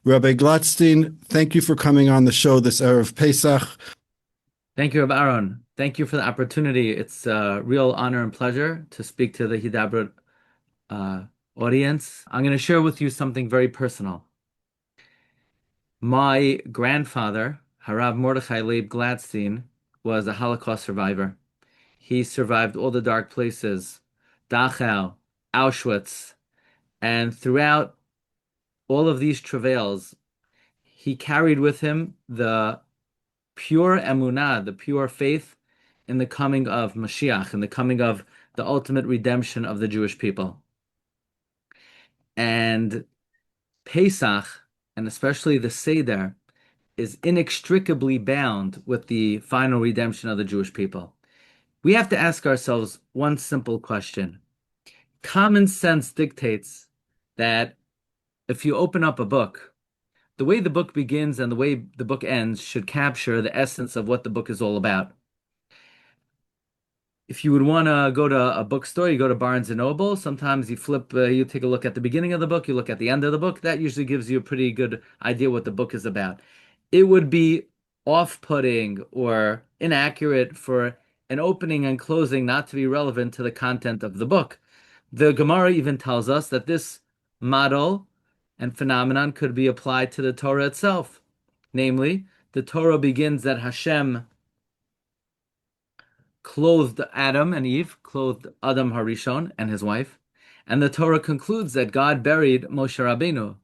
Rabbi Glatstein, thank you for coming on the show this Erev Pesach. Thank you, Rabbi Aaron. Thank you for the opportunity. It's a real honor and pleasure to speak to the Hidabrut uh, audience. I'm going to share with you something very personal. My grandfather, Harav Mordechai Leib Glatstein, was a Holocaust survivor. He survived all the dark places, Dachau, Auschwitz, and throughout all of these travails, he carried with him the pure emunah, the pure faith in the coming of Moshiach, in the coming of the ultimate redemption of the Jewish people. And Pesach, and especially the Seder, is inextricably bound with the final redemption of the Jewish people. We have to ask ourselves one simple question. Common sense dictates that if you open up a book, the way the book begins and the way the book ends should capture the essence of what the book is all about. If you would want to go to a bookstore, you go to Barnes and Noble. Sometimes you flip, you take a look at the beginning of the book, you look at the end of the book. That usually gives you a pretty good idea what the book is about. It would be off-putting or inaccurate for an opening and closing not to be relevant to the content of the book. The Gemara even tells us that this model and phenomenon could be applied to the Torah itself. Namely, the Torah begins that Hashem clothed Adam and Eve, clothed Adam Harishon and his wife, and the Torah concludes that God buried Moshe Rabbeinu.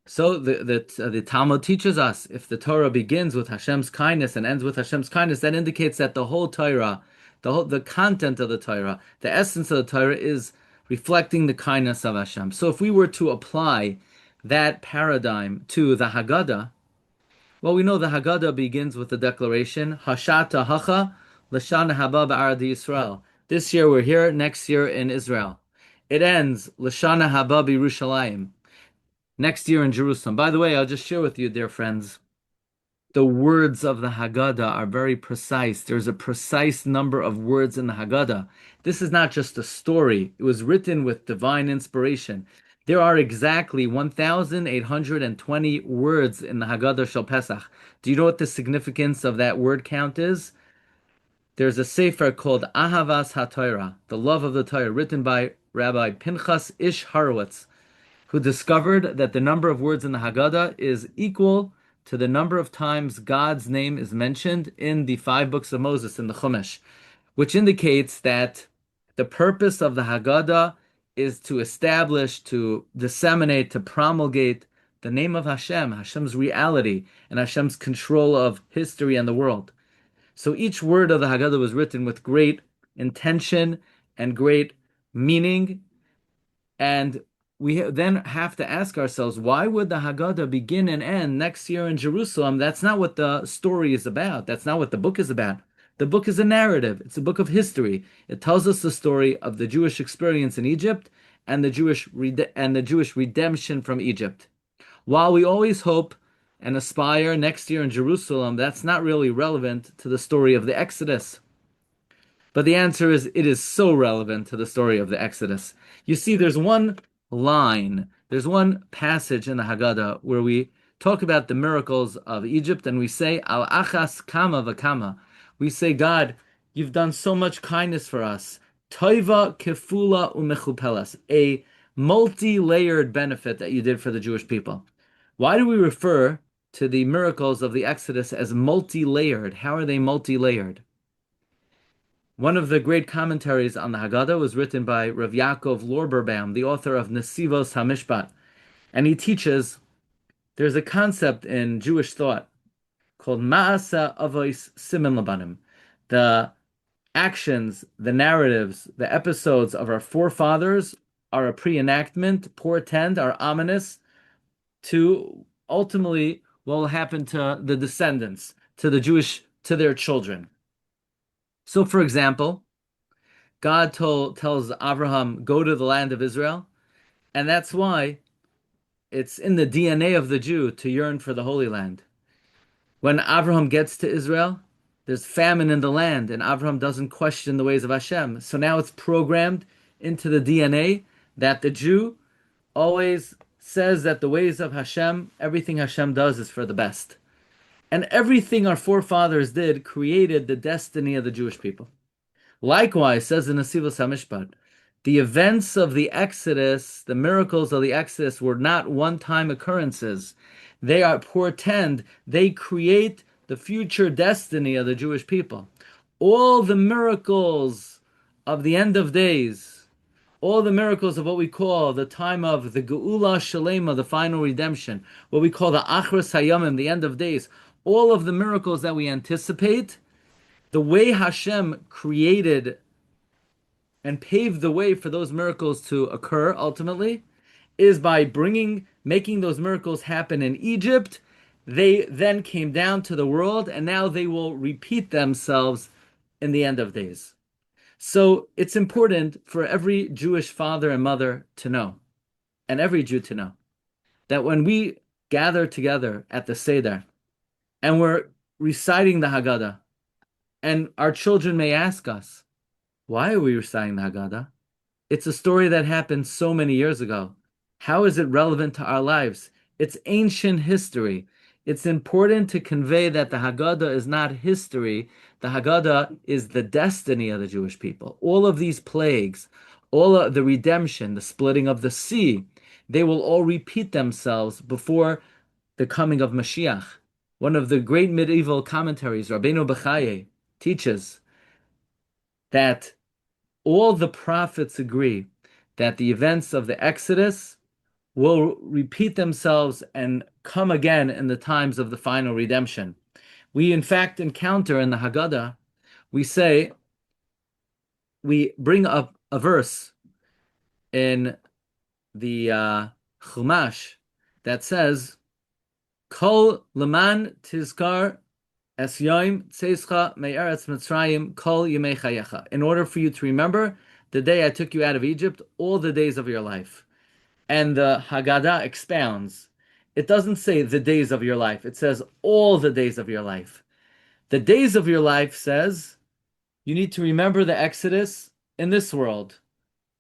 So the Talmud teaches us if the Torah begins with Hashem's kindness and ends with Hashem's kindness, that indicates that the whole Torah, the content of the Torah, the essence of the Torah is reflecting the kindness of Hashem. So if we were to apply that paradigm to the Haggadah, well, we know the Haggadah begins with the declaration, Hashata Hacha L'Shana Haba B'Aradi Yisrael. This year we're here, next year in Israel. It ends, L'Shana Haba B'Yerushalayim. Next year in Jerusalem. By the way, I'll just share with you, dear friends, the words of the Haggadah are very precise. There's a precise number of words in the Haggadah. This is not just a story. It was written with divine inspiration. There are exactly 1,820 words in the Haggadah Shel Pesach. Do you know what the significance of that word count is? There's a sefer called Ahavas HaTorah, the love of the Torah, written by Rabbi Pinchas Ish Horowitz, who discovered that the number of words in the Haggadah is equal to the number of times God's name is mentioned in the 5 books of Moses in the Chumash, which indicates that the purpose of the Haggadah is to establish, to disseminate, to promulgate the name of Hashem, Hashem's reality, and Hashem's control of history and the world. So each word of the Haggadah was written with great intention and great meaning, and we then have to ask ourselves, why would the Haggadah begin and end next year in Jerusalem? That's not what the story is about. That's not what the book is about. The book is a narrative. It's a book of history. It tells us the story of the Jewish experience in Egypt and the Jewish redemption from Egypt. While we always hope and aspire next year in Jerusalem, that's not really relevant to the story of the Exodus. But the answer is, it is so relevant to the story of the Exodus. You see, there's one passage in the Haggadah where we talk about the miracles of Egypt, and we say, Al achas kama v'kama. We say, God, you've done so much kindness for us. Toiva kefula umechupelas, a multi-layered benefit that you did for the Jewish people. Why do we refer to the miracles of the Exodus as multi-layered? How are they multi-layered? One of the great commentaries on the Haggadah was written by Rav Yaakov Lorberbaum, the author of Nesivos HaMishpat. And he teaches there's a concept in Jewish thought called Ma'asa Avos Siman Labanim. The actions, the narratives, the episodes of our forefathers are a pre-enactment, portend, are ominous to ultimately what will happen to the descendants, to the Jewish, to their children. So, for example, God tells Abraham, go to the land of Israel, and that's why it's in the DNA of the Jew to yearn for the Holy Land. When Abraham gets to Israel, there's famine in the land, and Abraham doesn't question the ways of Hashem. So now it's programmed into the DNA that the Jew always says that the ways of Hashem, everything Hashem does is for the best. And everything our forefathers did created the destiny of the Jewish people. Likewise, says in Nesivos HaMishpat, the events of the Exodus, the miracles of the Exodus were not one-time occurrences. They are portend, they create the future destiny of the Jewish people. All the miracles of the end of days, all the miracles of what we call the time of the Geula Shalema, the final redemption, what we call the Achros Hayamim, the end of days, all of the miracles that we anticipate, the way Hashem created and paved the way for those miracles to occur ultimately is by making those miracles happen in Egypt. They then came down to the world, and now they will repeat themselves in the end of days. So it's important for every Jewish father and mother to know, and every Jew to know, that when we gather together at the Seder and we're reciting the Haggadah, and our children may ask us, why are we reciting the Haggadah? It's a story that happened so many years ago. How is it relevant to our lives? It's ancient history. It's important to convey that the Haggadah is not history. The Haggadah is the destiny of the Jewish people. All of these plagues, all of the redemption, the splitting of the sea, they will all repeat themselves before the coming of Moshiach. One of the great medieval commentaries, Rabbeinu Bechaye, teaches that all the prophets agree that the events of the Exodus will repeat themselves and come again in the times of the final redemption. We in fact encounter in the Haggadah, we bring up a verse in the Chumash that says, Kol leman tizkar es yoim tzeischa me'eretz Mitzrayim kol yemei chayecha. In order for you to remember the day I took you out of Egypt, all the days of your life. And the Haggadah expounds. It doesn't say the days of your life. It says all the days of your life. The days of your life says you need to remember the Exodus in this world,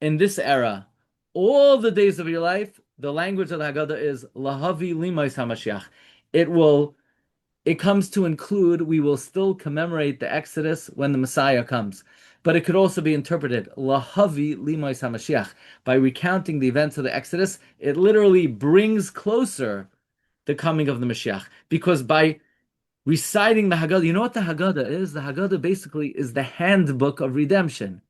in this era. All the days of your life, the language of the Haggadah is lahavi limais hamashiach. It comes to include, we will still commemorate the Exodus when the Messiah comes. But it could also be interpreted, lahavi limais hamashiach. By recounting the events of the Exodus, it literally brings closer the coming of the Mashiach. Because by reciting the Haggadah, you know what the Haggadah is? The Haggadah basically is the handbook of redemption.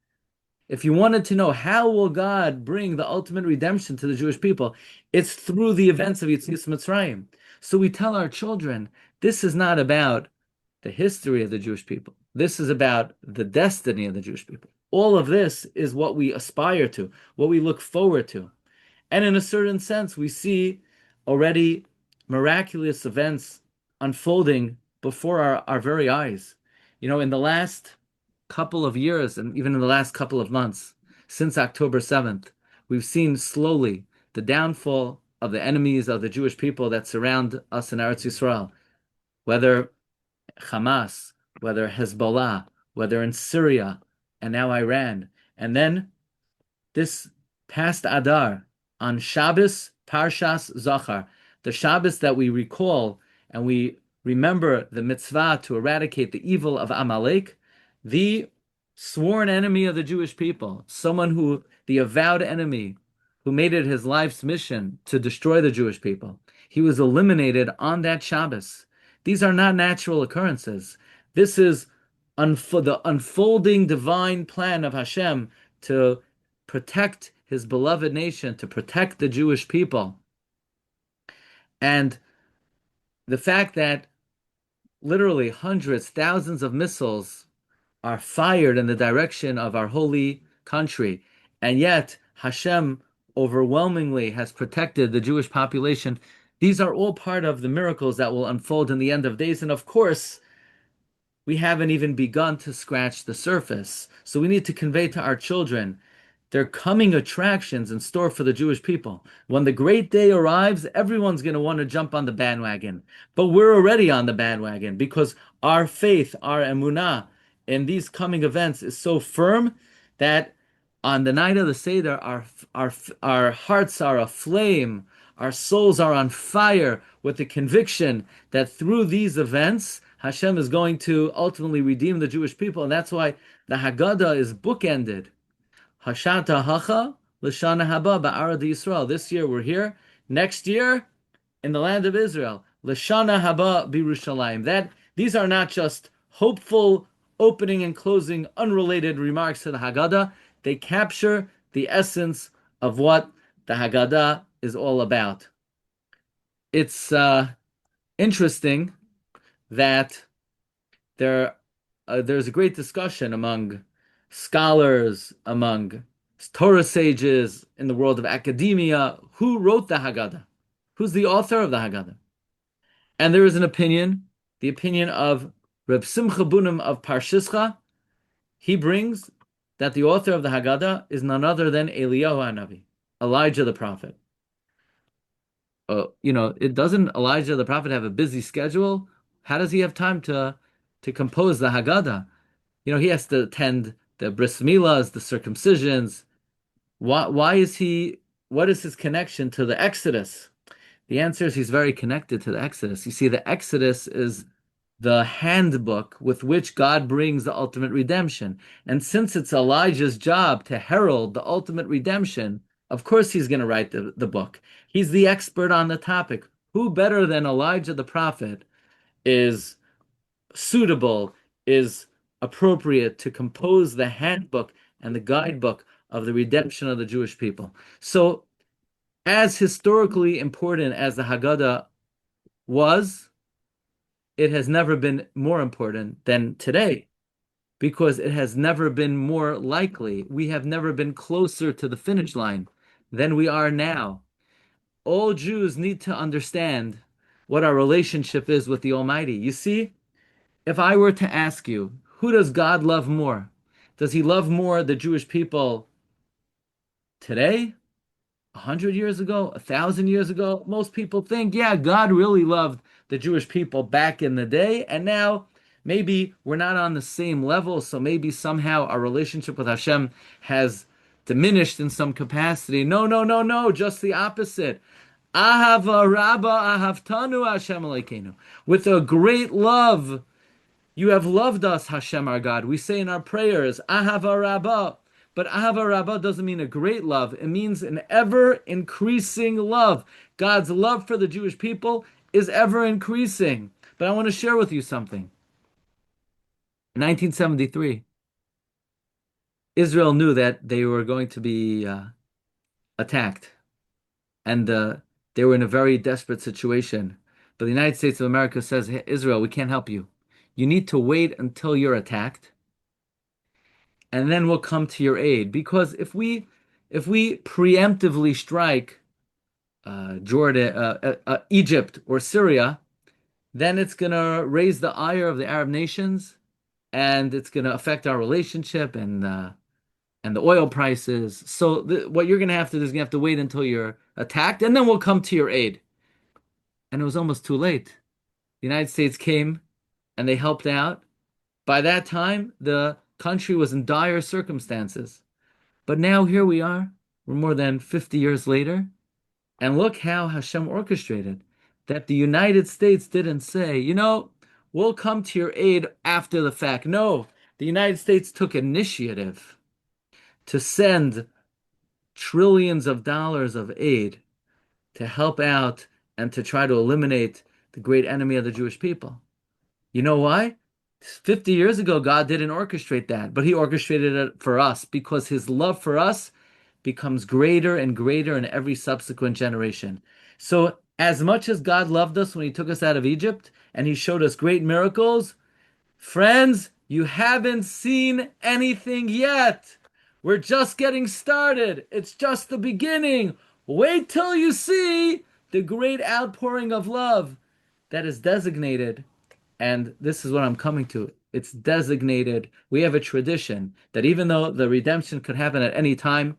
If you wanted to know how will God bring the ultimate redemption to the Jewish people, it's through the events of Yetzias Mitzrayim. So we tell our children, this is not about the history of the Jewish people. This is about the destiny of the Jewish people. All of this is what we aspire to, what we look forward to. And in a certain sense, we see already miraculous events unfolding before our very eyes. You know, in the last couple of years, and even in the last couple of months, since October 7th, we've seen slowly the downfall of the enemies of the Jewish people that surround us in Eretz Yisrael, whether Hamas, whether Hezbollah, whether in Syria, and now Iran. And then this past Adar, on Shabbos, Parshas Zachar, the Shabbos that we recall and we remember the mitzvah to eradicate the evil of Amalek, the sworn enemy of the Jewish people, the avowed enemy, who made it his life's mission to destroy the Jewish people. He was eliminated on that Shabbos. These are not natural occurrences. This is the unfolding divine plan of Hashem to protect his beloved nation, to protect the Jewish people. And the fact that literally hundreds, thousands of missiles are fired in the direction of our holy country, and yet Hashem overwhelmingly has protected the Jewish population. These are all part of the miracles that will unfold in the end of days. And of course, we haven't even begun to scratch the surface. So we need to convey to our children, there are coming attractions in store for the Jewish people. When the great day arrives, everyone's going to want to jump on the bandwagon. But we're already on the bandwagon because our faith, our emunah in these coming events is so firm that on the night of the Seder, our hearts are aflame, Our souls are on fire with the conviction that through these events, Hashem is going to ultimately redeem the Jewish people. And that's why the Haggadah is bookended. Hashata hacha l'shana haba ba'arad Yisrael. This year we're here. Next year, in the land of Israel. L'shana haba b'Yerushalayim. These are not just hopeful opening and closing unrelated remarks to the Haggadah. They capture the essence of what the Haggadah is all about. It's interesting that there's a great discussion among scholars, among Torah sages in the world of academia, who wrote the Haggadah, who's the author of the Haggadah. And there is an opinion, the opinion of Reb Simcha Bunim of Parshischa. He brings that the author of the Haggadah is none other than Eliyahu HaNavi, Elijah the prophet. Doesn't Elijah the prophet have a busy schedule? How does he have time to compose the Haggadah? He has to attend the bris milahs, the circumcisions. Why is he? What is his connection to the Exodus? The answer is he's very connected to the Exodus. You see, the Exodus is the handbook with which God brings the ultimate redemption. And since it's Elijah's job to herald the ultimate redemption, of course he's going to write the book. He's the expert on the topic. Who better than Elijah the prophet is suitable, is appropriate to compose the handbook and the guidebook of the redemption of the Jewish people? So, as historically important as the Haggadah was, it has never been more important than today, because it has never been more likely. We have never been closer to the finish line than we are now. All Jews need to understand what our relationship is with the Almighty. You see, if I were to ask you, who does God love more? Does he love more the Jewish people today, 100 years ago, 1,000 years ago? Most people think, yeah, God really loved the Jewish people back in the day, and now maybe we're not on the same level, so maybe somehow our relationship with Hashem has diminished in some capacity. No, just the opposite. Ahava Rabba Ahavtanu Hashem Elokeinu. With a great love, you have loved us, Hashem our God. We say in our prayers, Ahava Rabba. But Ahava Rabbah doesn't mean a great love. It means an ever-increasing love. God's love for the Jewish people is ever-increasing. But I want to share with you something. In 1973, Israel knew that they were going to be attacked. And they were in a very desperate situation. But the United States of America says, hey, Israel, we can't help you. You need to wait until you're attacked, and then we'll come to your aid. Because if we preemptively strike Egypt or Syria, then it's going to raise the ire of the Arab nations, and it's going to affect our relationship and the oil prices. So what you're going to have to do is you're going to have to wait until you're attacked, and then we'll come to your aid. And it was almost too late. The United States came, and they helped out. By that time, the country was in dire circumstances. But now here we are. We're more than 50 years later. And look how Hashem orchestrated that the United States didn't say, we'll come to your aid after the fact. No, the United States took initiative to send trillions of dollars of aid to help out and to try to eliminate the great enemy of the Jewish people. You know why? 50 years ago, God didn't orchestrate that, but he orchestrated it for us because his love for us becomes greater and greater in every subsequent generation. So as much as God loved us when he took us out of Egypt and he showed us great miracles, friends, you haven't seen anything yet. We're just getting started. It's just the beginning. Wait till you see the great outpouring of love that is designated. And this is what I'm coming to. It's designated. We have a tradition that even though the redemption could happen at any time,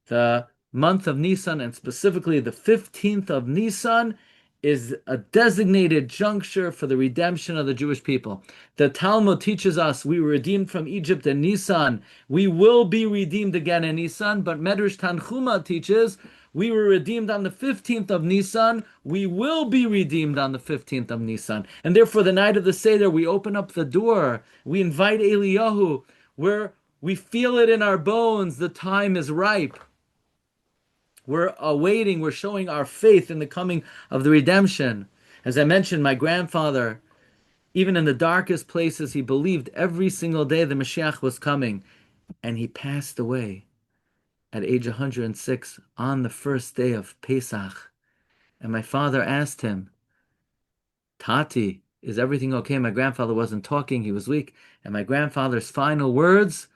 the month of Nisan, and specifically the 15th of Nisan, is a designated juncture for the redemption of the Jewish people. The Talmud teaches us we were redeemed from Egypt in Nisan. We will be redeemed again in Nisan, but Medrash Tanchuma teaches We were redeemed on the 15th of Nisan. We will be redeemed on the 15th of Nisan. And therefore, the night of the Seder, we open up the door. We invite Eliyahu, where we feel it in our bones. The time is ripe. We're awaiting, we're showing our faith in the coming of the redemption. As I mentioned, my grandfather, even in the darkest places, he believed every single day the Moshiach was coming. And he passed away at age 106 on the first day of Pesach. And my father asked him, Tati, is everything okay? My grandfather wasn't talking, he was weak. And my grandfather's final words,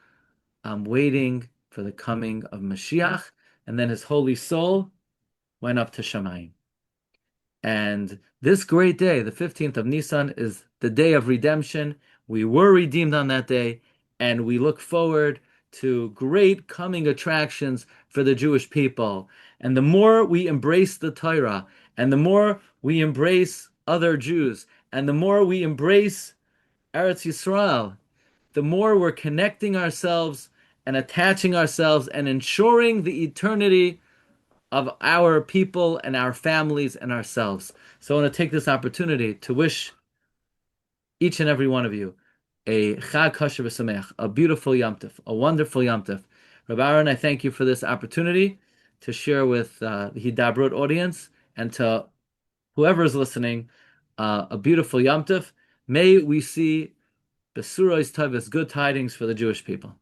I'm waiting for the coming of Moshiach. And then his holy soul went up to Shamayim. And this great day, the 15th of Nisan, is the day of redemption. We were redeemed on that day, and we look forward to great coming attractions for the Jewish people. And the more we embrace the Torah, and the more we embrace other Jews, and the more we embrace Eretz Yisrael, the more we're connecting ourselves and attaching ourselves and ensuring the eternity of our people and our families and ourselves. So I want to take this opportunity to wish each and every one of you a Chag Kosher V'Sameach, a beautiful Yom Tov, a wonderful Yom Tov. Rabbi Aaron, I thank you for this opportunity to share with the Hidabrut audience and to whoever is listening a beautiful Yom Tov. May we see Besuros Tovos, good tidings for the Jewish people.